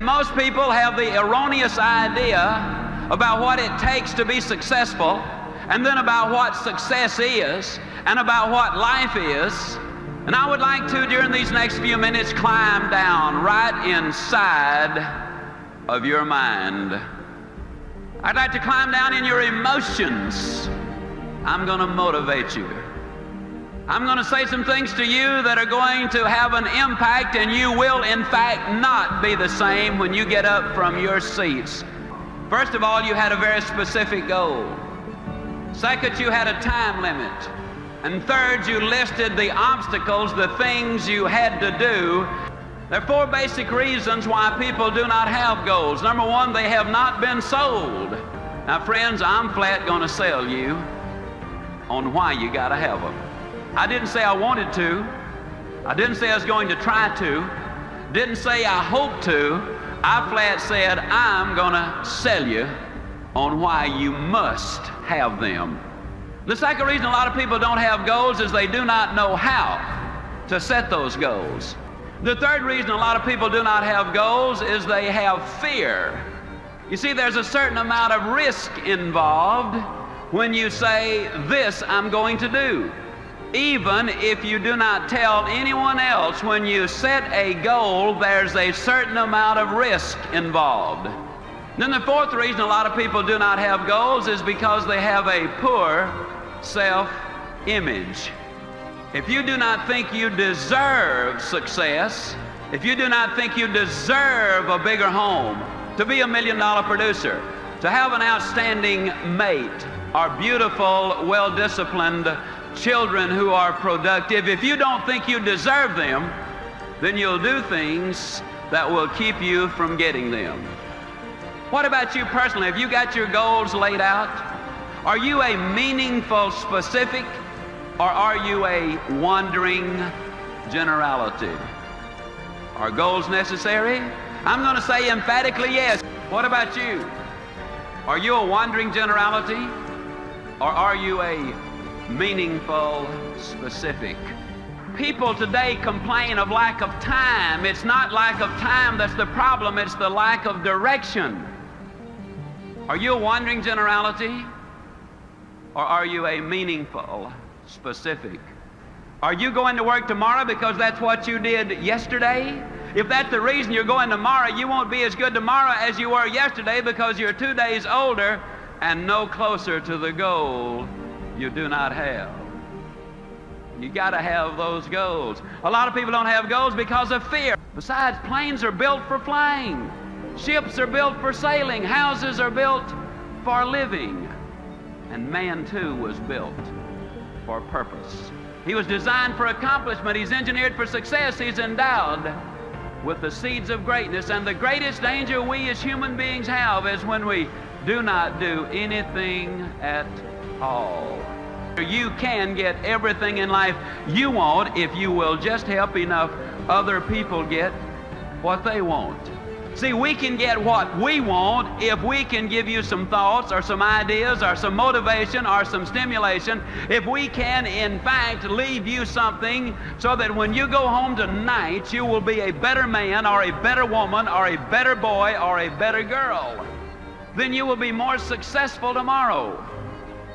Most people have the erroneous idea about what it takes to be successful, and then about what success is, and about what life is. And I would like to, during these next few minutes, climb down right inside of your mind. I'd like to climb down in your emotions. I'm going to motivate you. I'm going to say some things to you that are going to have an impact, and you will, in fact, not be the same when you get up from your seats. First of all, you had a very specific goal. Second, you had a time limit. And third, you listed the obstacles, the things you had to do. There are four basic reasons why people do not have goals. Number one, they have not been sold. Now, friends, I'm flat going to sell you on why you got to have them. I didn't say I wanted to. I didn't say I was going to try to. Didn't say I hope to. I flat said I'm going to sell you on why you must have them. The second reason a lot of people don't have goals is they do not know how to set those goals. The third reason a lot of people do not have goals is they have fear. You see, there's a certain amount of risk involved when you say, this I'm going to do. Even if you do not tell anyone else, when you set a goal, there's a certain amount of risk involved. Then the fourth reason a lot of people do not have goals is because they have a poor self-image. If you do not think you deserve success, if you do not think you deserve a bigger home, to be $1 million producer, to have an outstanding mate, or beautiful, well-disciplined children who are productive, if you don't think you deserve them, then you'll do things that will keep you from getting them. What about you personally? Have you got your goals laid out? Are you a meaningful specific, or are you a wandering generality? Are goals necessary? I'm going to say emphatically yes. What about you? Are you a wandering generality, or are you a meaningful specific? People today complain of lack of time. It's not lack of time that's the problem, it's the lack of direction. Are you a wandering generality, or are you a meaningful specific? Are you going to work tomorrow because that's what you did yesterday? If that's the reason you're going tomorrow, you won't be as good tomorrow as you were yesterday, because you're 2 days older and no closer to the goal you do not have. You got to have those goals. A lot of people don't have goals because of fear. Besides, planes are built for flying. Ships are built for sailing. Houses are built for living. And man, too, was built for purpose. He was designed for accomplishment. He's engineered for success. He's endowed with the seeds of greatness. And the greatest danger we as human beings have is when we do not do anything at all. You can get everything in life you want if you will just help enough other people get what they want. See, we can get what we want if we can give you some thoughts or some ideas or some motivation or some stimulation. If we can, in fact, leave you something so that when you go home tonight, you will be a better man or a better woman or a better boy or a better girl, then you will be more successful tomorrow.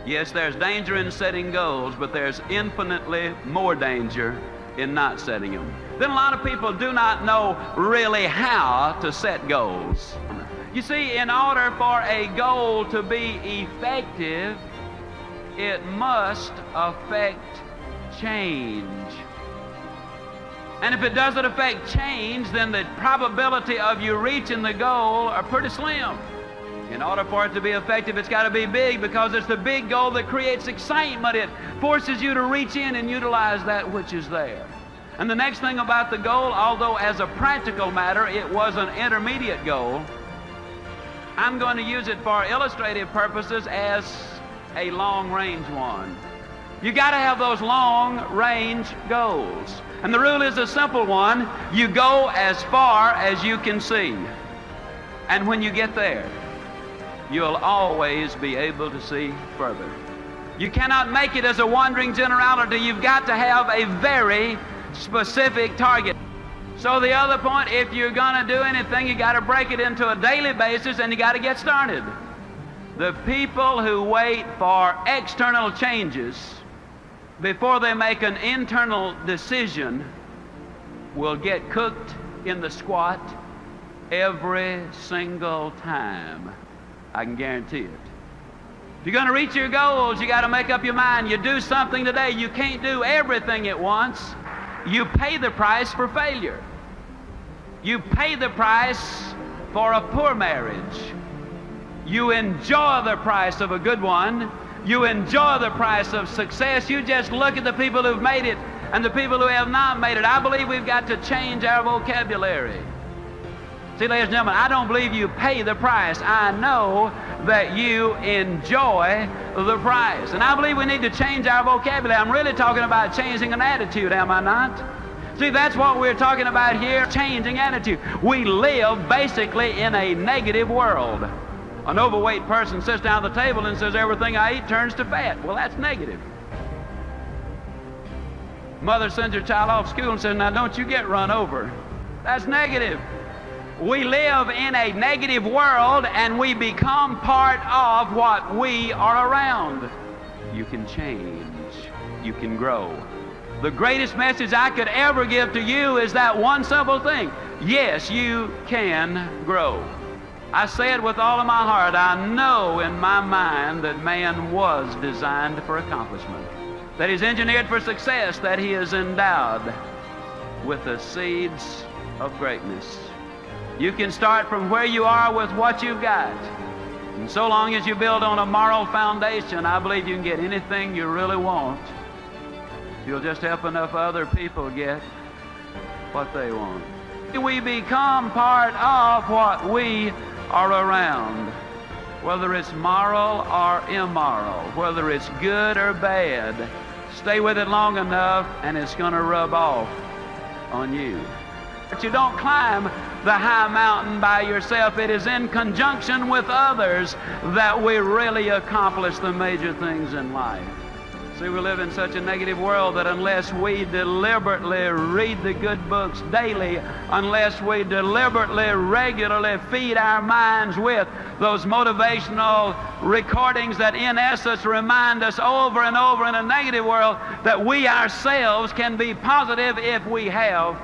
Yes, there's danger in setting goals, but there's infinitely more danger in not setting them. Then a lot of people do not know really how to set goals. You see, in order for a goal to be effective, it must affect change. And if it doesn't affect change, then the probability of you reaching the goal are pretty slim. In order for it to be effective, it's got to be big, because it's the big goal that creates excitement. It forces you to reach in and utilize that which is there. And the next thing about the goal, although as a practical matter it was an intermediate goal, I'm going to use it for illustrative purposes as a long-range one. You got to have those long-range goals. And the rule is a simple one. You go as far as you can see. And when you get there, you'll always be able to see further. You cannot make it as a wandering generality. You've got to have a very specific target. So the other point, if you're going to do anything, you got to break it into a daily basis and you got to get started. The people who wait for external changes before they make an internal decision will get cooked in the squat every single time. I can guarantee it. If you're going to reach your goals, you got to make up your mind. You do something today. You can't do everything at once. You pay the price for failure. You pay the price for a poor marriage. You enjoy the price of a good one. You enjoy the price of success. You just look at the people who've made it and the people who have not made it. I believe we've got to change our vocabulary. See, ladies and gentlemen, I don't believe you pay the price. I know that you enjoy the price. And I believe we need to change our vocabulary. I'm really talking about changing an attitude, am I not? See, that's what we're talking about here, changing attitude. We live basically in a negative world. An overweight person sits down at the table and says, everything I eat turns to fat. Well, that's negative. Mother sends her child off to school and says, now don't you get run over. That's negative. We live in a negative world and we become part of what we are around. You can change. You can grow. The greatest message I could ever give to you is that one simple thing. Yes, you can grow. I say it with all of my heart. I know in my mind that man was designed for accomplishment, that he's engineered for success, that he is endowed with the seeds of greatness. You can start from where you are with what you've got. And so long as you build on a moral foundation, I believe you can get anything you really want. You'll just help enough other people get what they want. We become part of what we are around, whether it's moral or immoral, whether it's good or bad. Stay with it long enough and it's going to rub off on you. But you don't climb the high mountain by yourself. It is in conjunction with others that we really accomplish the major things in life. See, we live in such a negative world that unless we deliberately read the good books daily, unless we deliberately, regularly feed our minds with those motivational recordings that in essence remind us over and over in a negative world that we ourselves can be positive if we have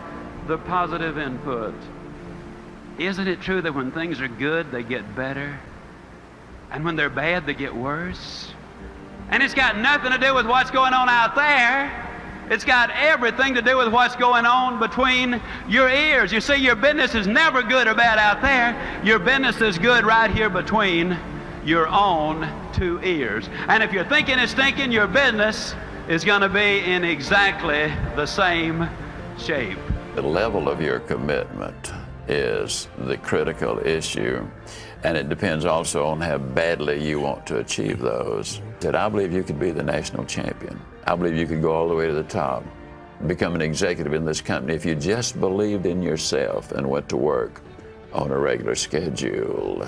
the positive input. Isn't it true that when things are good, they get better? And when they're bad, they get worse? And it's got nothing to do with what's going on out there. It's got everything to do with what's going on between your ears. You see, your business is never good or bad out there. Your business is good right here between your own two ears. And if you're thinking it's stinking, your business is going to be in exactly the same shape. The level of your commitment is the critical issue, and it depends also on how badly you want to achieve those. I believe you could be the national champion. I believe you could go all the way to the top, become an executive in this company if you just believed in yourself and went to work on a regular schedule.